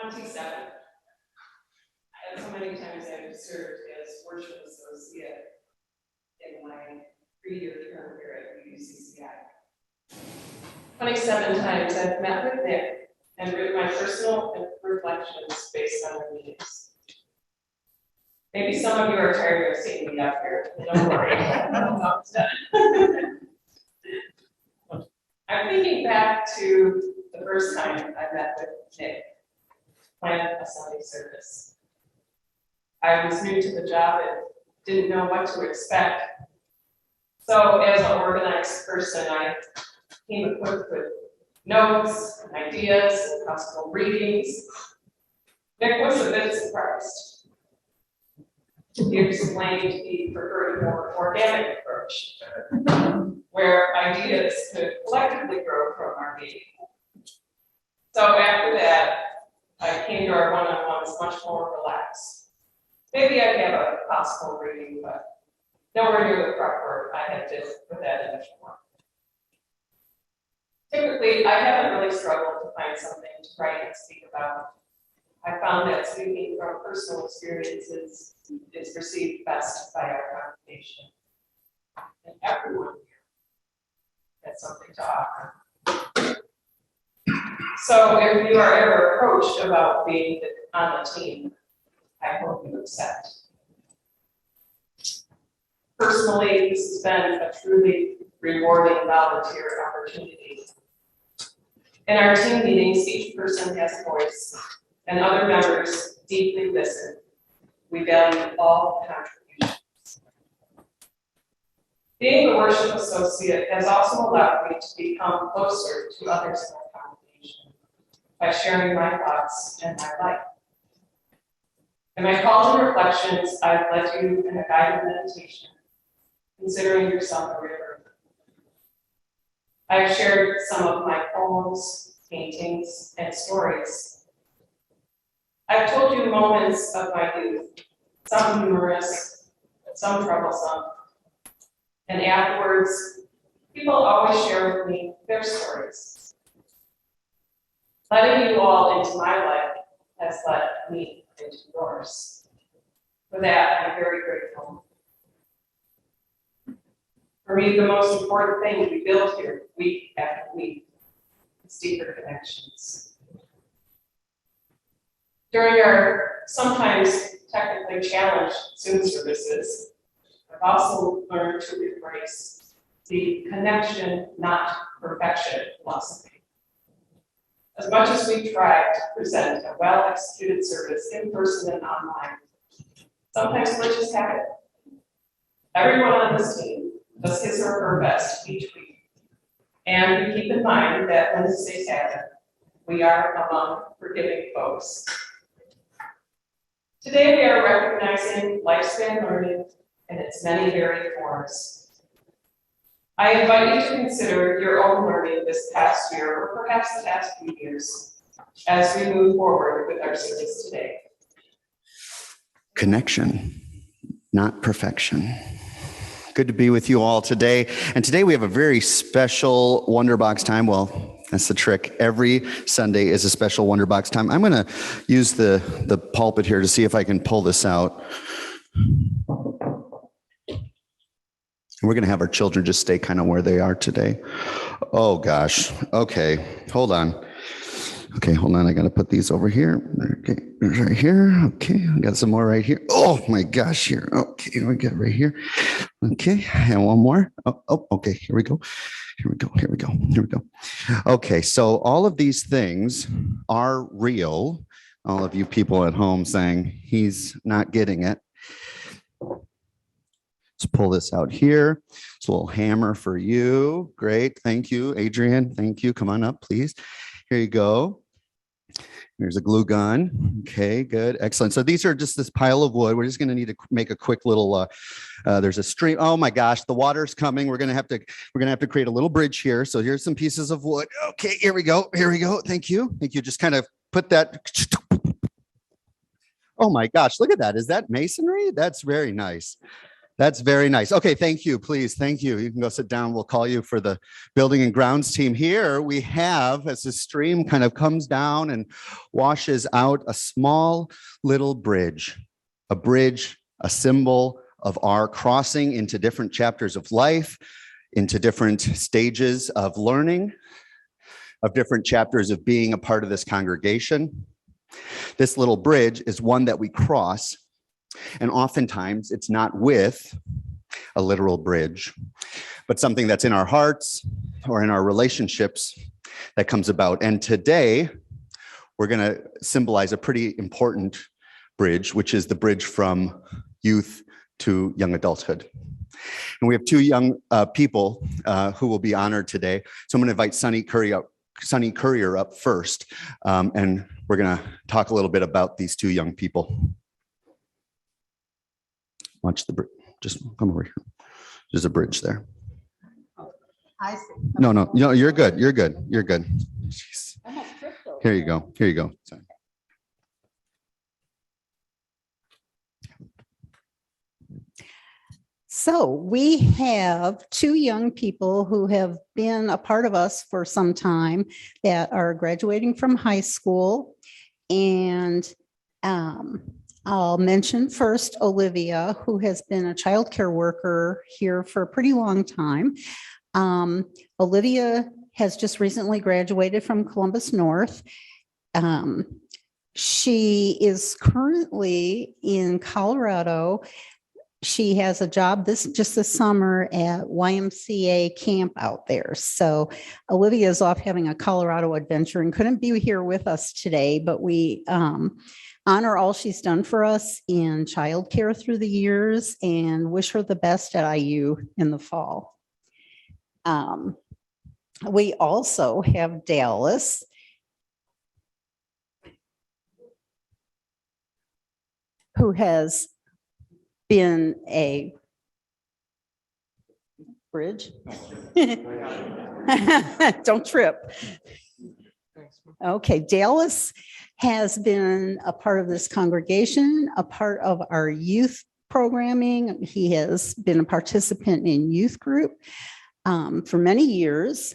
27. And so many times I've served as worship associate in my 3-year term here at UCCI. 27 times I've met with Nick and written my personal reflections based on our meetings. Maybe some of you are tired of seeing me up here. Don't worry, I'm almost done. I'm thinking back to the first time I met with Nick, planned a Sunday service. I was new to the job and didn't know what to expect. So as an organized person, I came equipped with notes, and ideas, and possible readings. Nick was a bit surprised. He explained he preferred a more organic approach, where ideas could collectively grow from our meeting. So after that, I came to our one-on-ones much more relaxed. Maybe I'd have a possible reading, but nowhere near the proper I had to with that initial one. Typically, I haven't really struggled to find something to write and speak about. I found that speaking from personal experiences is received best by our congregation. And everyone here has something to offer. So if you are ever approached about being on the team, I hope you accept. Personally, this has been a truly rewarding volunteer opportunity. In our team meetings, each person has a voice, and other members deeply listen. We value all contributions. Being a worship associate has also allowed me to become closer to others in our congregation by sharing my thoughts and my life. In my calls and reflections, I've led you in a guided meditation, considering yourself a river. I've shared some of my poems, paintings, and stories. I've told you moments of my youth, some humorous, some troublesome. And afterwards, people always share with me their stories. Letting you all into my life has led me into yours. For that, I'm very grateful. For me, the most important thing we build here week after week is deeper connections. During our sometimes technically challenged Zoom services, I've also learned to embrace the connection, not perfection philosophy. As much as we try to present a well-executed service in person and online, sometimes glitches happen. Everyone on this team does his or her best each week. And we keep in mind that when mistakes happen, we are among forgiving folks. Today we are recognizing lifespan learning in its many varied forms. I invite you to consider your own learning this past year, or perhaps the past few years, as we move forward with our service today. Connection, not perfection. Good to be with you all today. And today we have a very special Wonderbox time. Well, that's the trick. Every Sunday is a special Wonderbox time. I'm going to use the pulpit here to see if I can pull this out. We're going to have our children just stay kind of where they are today. Oh, gosh. Okay. Hold on. Okay, hold on. I got to put these over here. Okay, right here. Okay, I got some more right here. Oh, my gosh, here. Okay, we got right here. Okay, and one more. Oh, okay, here we go. Here we go. Here we go. Here we go. Okay, so all of these things are real. All of you people at home saying, he's not getting it. Let's pull this out here. It's a little hammer for you. Great. Thank you, Adrian. Thank you. Come on up, please. Here you go. Here's a glue gun. Okay, good. Excellent. So these are just this pile of wood. We're just going to need to make a quick little, there's a stream. Oh my gosh, the water's coming. We're going to have to create a little bridge here. So here's some pieces of wood. Okay, here we go. Here we go. Thank you. Thank you. Just kind of put that. Oh my gosh, look at that. Is that masonry? That's very nice. That's very nice. Okay, thank you, please. Thank you. You can go sit down. We'll call you for the building and grounds team. Here we have, as the stream kind of comes down and washes out, a small little bridge, a symbol of our crossing into different chapters of life, into different stages of learning, of different chapters of being a part of this congregation. This little bridge is one that we cross, and oftentimes it's not with a literal bridge, but something that's in our hearts or in our relationships that comes about. And today, we're going to symbolize a pretty important bridge, which is the bridge from youth to young adulthood. And we have two young people who will be honored today. So I'm going to invite Sunny Courier up first, and we're going to talk a little bit about these two young people. Watch the bridge. Just come over here. There's a bridge there. I see. No, you're good. You're good. Jeez. Here you go. Sorry. So we have two young people who have been a part of us for some time that are graduating from high school. And I'll mention first Olivia, who has been a childcare worker here for a pretty long time. Olivia has just recently graduated from Columbus North. She is currently in Colorado. She has a job this summer at YMCA camp out there. So Olivia is off having a Colorado adventure and couldn't be here with us today, but we honor all she's done for us in childcare through the years and wish her the best at IU in the fall. We also have Dallas, who has been a bridge. Don't trip. Okay, Dallas has been a part of this congregation, a part of our youth programming. He has been a participant in youth group for many years.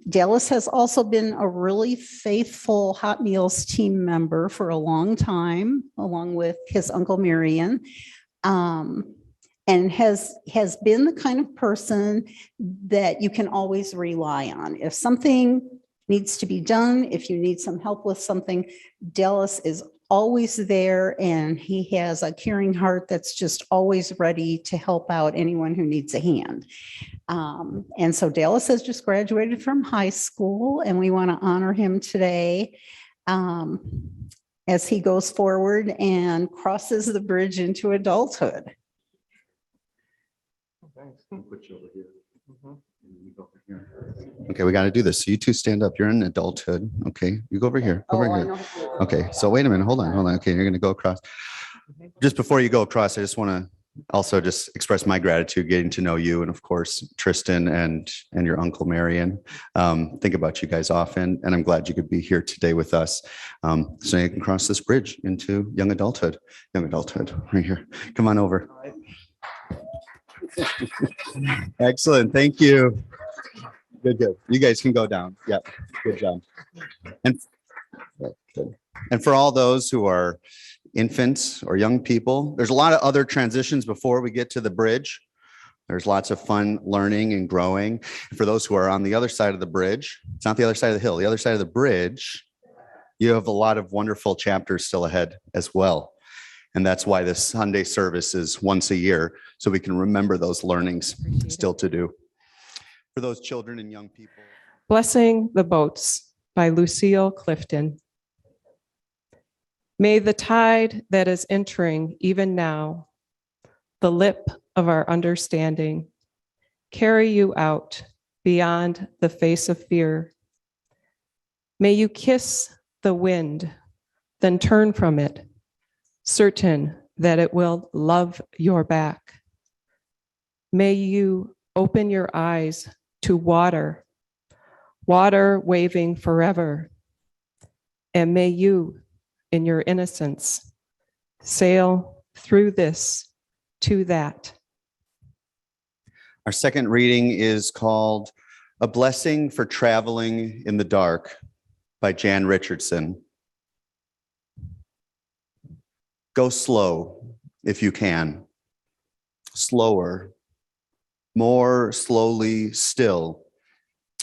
Dallas has also been a really faithful Hot Meals team member for a long time, along with his Uncle Marion, and has been the kind of person that you can always rely on. If something needs to be done, if you need some help with something, Dallas is always there, and he has a caring heart that's just always ready to help out anyone who needs a hand. And so Dallas has just graduated from high school, and we want to honor him today as he goes forward and crosses the bridge into adulthood. Put you over here. Okay, we got to do this. So you two stand up. You're in adulthood. Okay, you go over here. Go over here. Okay, so wait a minute. Hold on. Okay, you're going to go across. Just before you go across, I just want to also just express my gratitude getting to know you, and of course Tristan and your Uncle Marion. Think about you guys often, and I'm glad you could be here today with us, so you can cross this bridge into young adulthood right here. Come on over. Excellent. Thank you. Good. You guys can go down. Yep. Good job. And for all those who are infants or young people, there's a lot of other transitions before we get to the bridge. There's lots of fun learning and growing. For those who are on the other side of the bridge, it's not the other side of the hill, the other side of the bridge, you have a lot of wonderful chapters still ahead as well. And that's why this Sunday service is once a year, so we can remember those learnings still to do. For those children and young people. Blessing the Boats by Lucille Clifton. May the tide that is entering even now, the lip of our understanding, carry you out beyond the face of fear. May you kiss the wind, then turn from it, certain that it will love your back. May you open your eyes to water waving forever. And may you, in your innocence, sail through this to that. Our second reading is called A Blessing for Traveling in the Dark by Jan Richardson. Go slow if you can. Slower, more slowly still.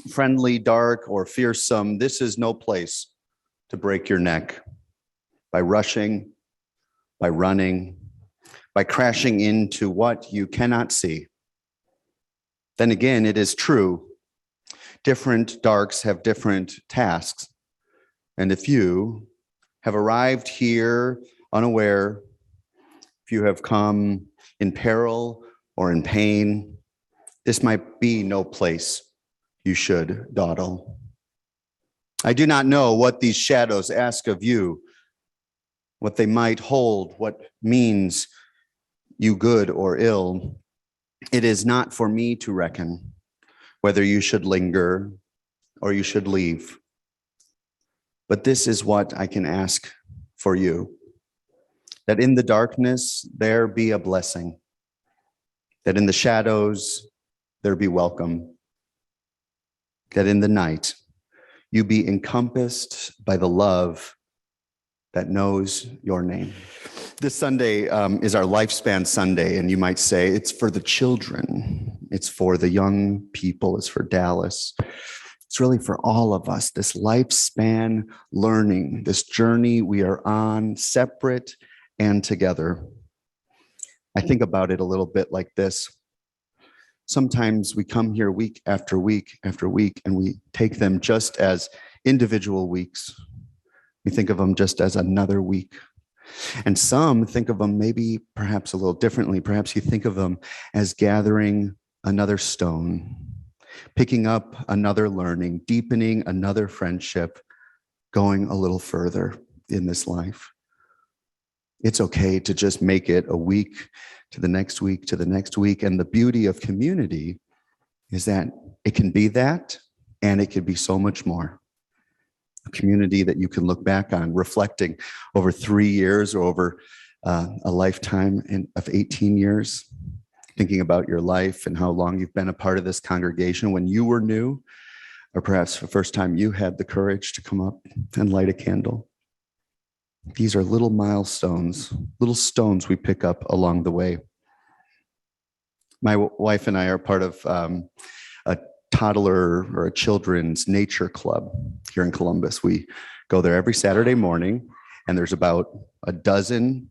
Friendly, dark, or fearsome, this is no place to break your neck by rushing, by running, by crashing into what you cannot see. Then again, it is true. Different darks have different tasks. And if you have arrived here unaware, if you have come in peril or in pain, this might be no place you should dawdle. I do not know what these shadows ask of you, what they might hold, what means you good or ill. It is not for me to reckon whether you should linger or you should leave. But this is what I can ask for you, that in the darkness there be a blessing, that in the shadows there be welcome, that in the night you be encompassed by the love that knows your name. This Sunday is our Lifespan Sunday, and you might say it's for the children, it's for the young people, it's for Dallas. It's really for all of us, this lifespan learning, this journey we are on, separate and together. I think about it a little bit like this. Sometimes we come here week after week after week, and we take them just as individual weeks. We think of them just as another week. And some think of them maybe perhaps a little differently. Perhaps you think of them as gathering another stone, picking up another learning, deepening another friendship, going a little further in this life. It's okay to just make it a week to the next week to the next week. And the beauty of community is that it can be that, and it can be so much more. A community that you can look back on, reflecting over 3 years or over a lifetime of 18 years, thinking about your life and how long you've been a part of this congregation when you were new, or perhaps the first time you had the courage to come up and light a candle. These are little milestones, little stones we pick up along the way. My wife and I are part of a toddler or a children's nature club here in Columbus. We go there every Saturday morning, and there's about a dozen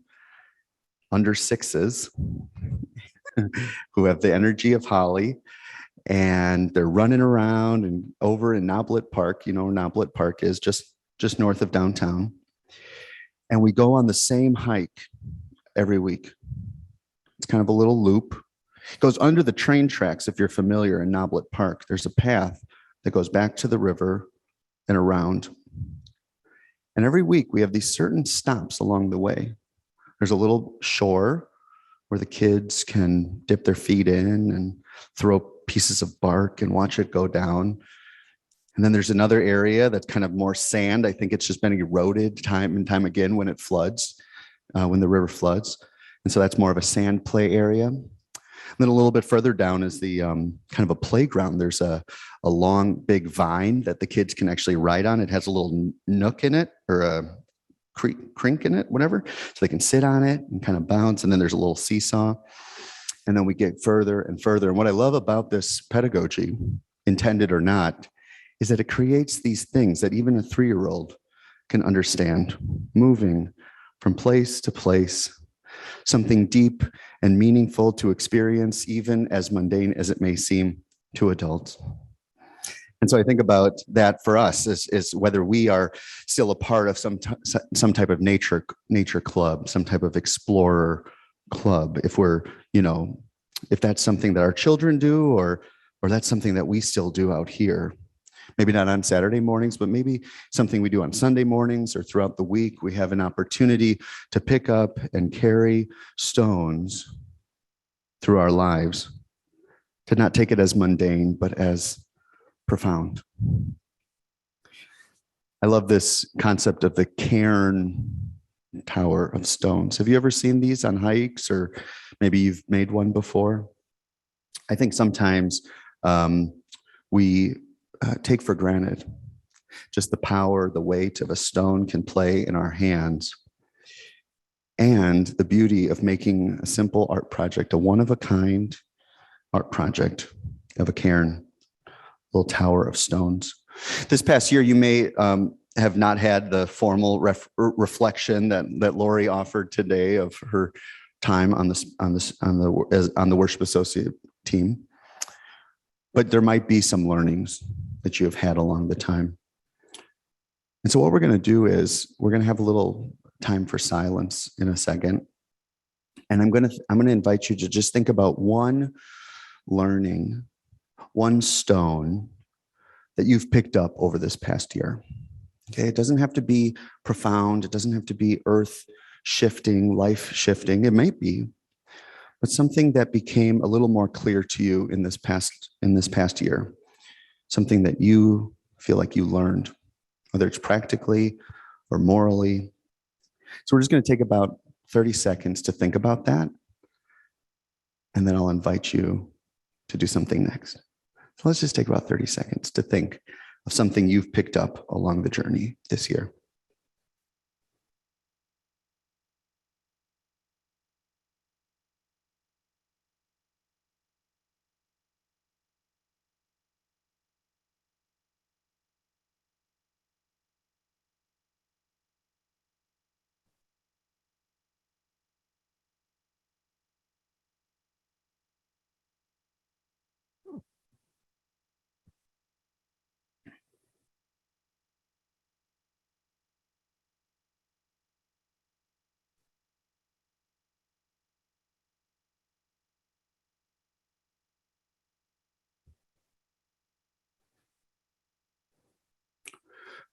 under sixes who have the energy of Holly, and they're running around and over in Noblet Park. You know where Noblet Park is, just north of downtown. And we go on the same hike every week. It's kind of a little loop. It goes under the train tracks. If you're familiar in Noblet Park, there's a path that goes back to the river and around. And every week we have these certain stops along the way. There's a little shore where the kids can dip their feet in and throw pieces of bark and watch it go down. And then there's another area that's kind of more sand. I think it's just been eroded time and time again when it floods, when the river floods. And so that's more of a sand play area. And then a little bit further down is the kind of a playground. There's a long, big vine that the kids can actually ride on. It has a little nook in it, or a crink in it, whatever. So they can sit on it and kind of bounce. And then there's a little seesaw. And then we get further and further. And what I love about this pedagogy, intended or not, is that it creates these things that even a 3-year-old can understand, moving from place to place, something deep and meaningful to experience, even as mundane as it may seem to adults. And so I think about that for us is whether we are still a part of some type of nature club, some type of explorer club, if we're, if that's something that our children do, or that's something that we still do out here. Maybe not on Saturday mornings, but maybe something we do on Sunday mornings or throughout the week. We have an opportunity to pick up and carry stones through our lives, to not take it as mundane, but as profound. I love this concept of the Cairn Tower of Stones. Have you ever seen these on hikes or Maybe you've made one before. I think sometimes we take for granted just the power, the weight of a stone can play in our hands, and the beauty of making a simple art project, a one-of-a-kind art project of a cairn, little tower of stones. This past year, you may have not had the formal reflection that Lori offered today of her time on the worship associate team, but there might be some learnings that you have had along the time. And so what we're going to do is we're going to have a little time for silence in a second. And I'm going to invite you to just think about one learning, one stone that you've picked up over this past year. Okay, it doesn't have to be profound. It doesn't have to be earth shifting, life shifting. It might be, but something that became a little more clear to you in this past year, something that you feel like you learned, whether it's practically or morally. So we're just going to take about 30 seconds to think about that. And then I'll invite you to do something next. So let's just take about 30 seconds to think of something you've picked up along the journey this year.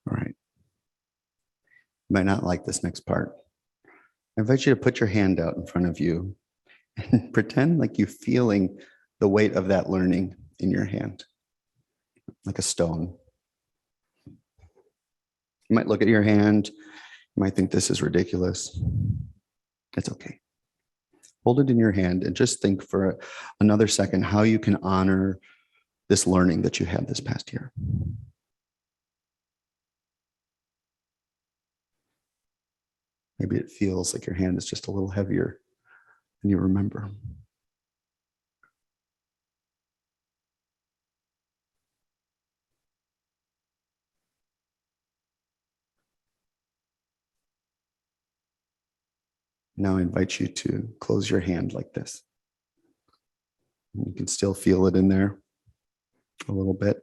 All right. You might not like this next part. I invite you to put your hand out in front of you and pretend like you're feeling the weight of that learning in your hand, like a stone. You might look at your hand. You might think this is ridiculous. It's okay. Hold it in your hand and just think for another second how you can honor this learning that you had this past year. Maybe it feels like your hand is just a little heavier than you remember. Now I invite you to close your hand like this. You can still feel it in there a little bit.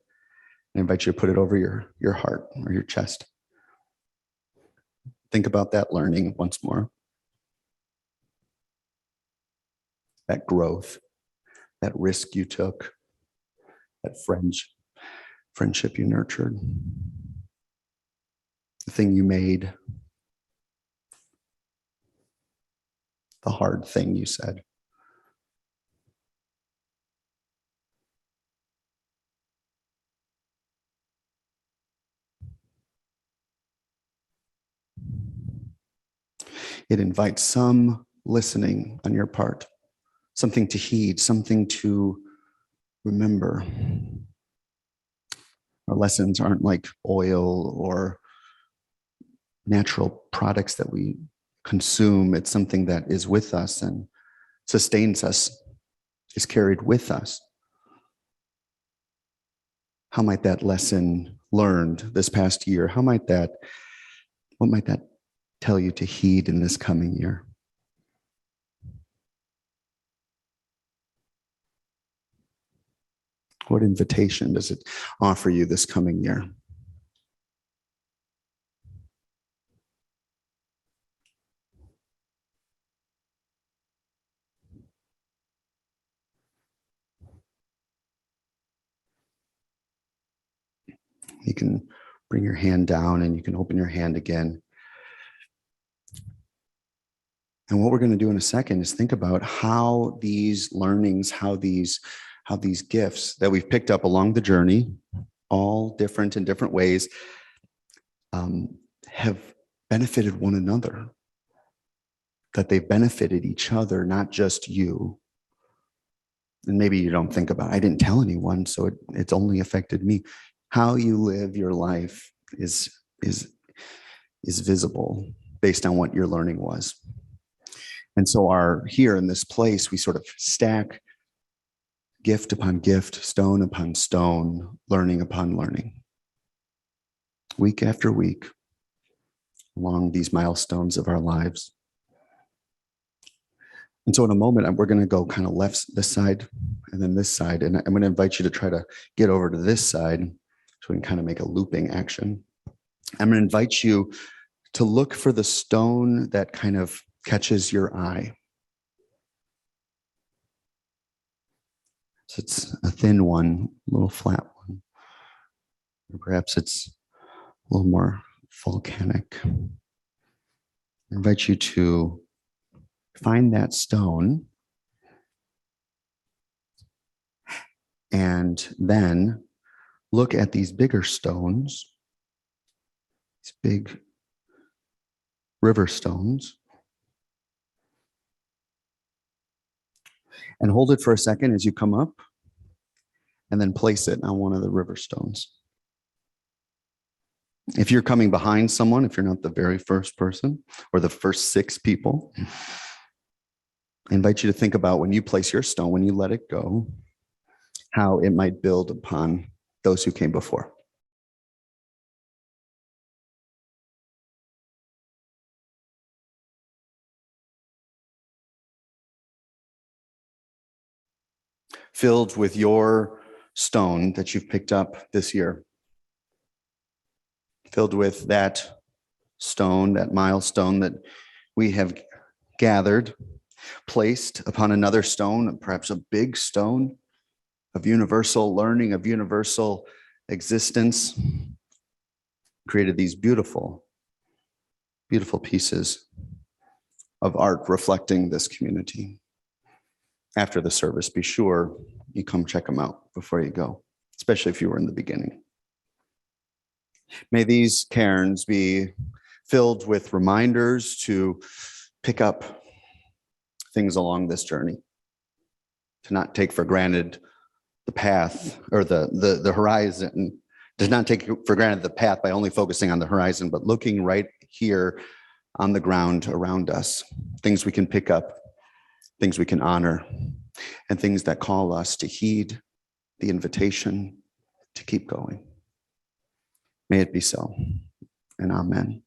I invite you to put it over your heart or your chest. Think about that learning once more. That growth, that risk you took, that friendship you nurtured, the thing you made, the hard thing you said. It invites some listening on your part, something to heed, something to remember. Our lessons aren't like oil or natural products that we consume. It's something that is with us and sustains us, is carried with us. How might that lesson learned this past year, what might that tell you to heed in this coming year? What invitation does it offer you this coming year? You can bring your hand down and you can open your hand again. And what we're going to do in a second is think about how these learnings, how these gifts that we've picked up along the journey, all different in different ways, have benefited one another. that they've benefited each other, not just you. And maybe you don't think about it. I didn't tell anyone, so it's only affected me. How you live your life is visible based on what your learning was. And so here in this place, we sort of stack gift upon gift, stone upon stone, learning upon learning, week after week, along these milestones of our lives. And so in a moment, we're going to go kind of left this side and then this side. And I'm going to invite you to try to get over to this side so we can kind of make a looping action. I'm going to invite you to look for the stone that kind of catches your eye. So it's a thin one, a little flat one. Or perhaps it's a little more volcanic. I invite you to find that stone and then look at these bigger stones, these big river stones, and hold it for a second as you come up and then place it on one of the river stones. If you're coming behind someone, if you're not the very first person or the first 6 people, I invite you to think about when you place your stone, when you let it go, how it might build upon those who came before. Filled with your stone that you've picked up this year. Filled with that stone, that milestone that we have gathered, placed upon another stone, perhaps a big stone of universal learning, of universal existence, created these beautiful, beautiful pieces of art reflecting this community. After the service, be sure you come check them out before you go, especially if you were in the beginning. May these cairns be filled with reminders to pick up things along this journey, to not take for granted the path or the horizon, to not take for granted the path by only focusing on the horizon, but looking right here on the ground around us, things we can pick up, things we can honor, and things that call us to heed the invitation to keep going. May it be so, and amen.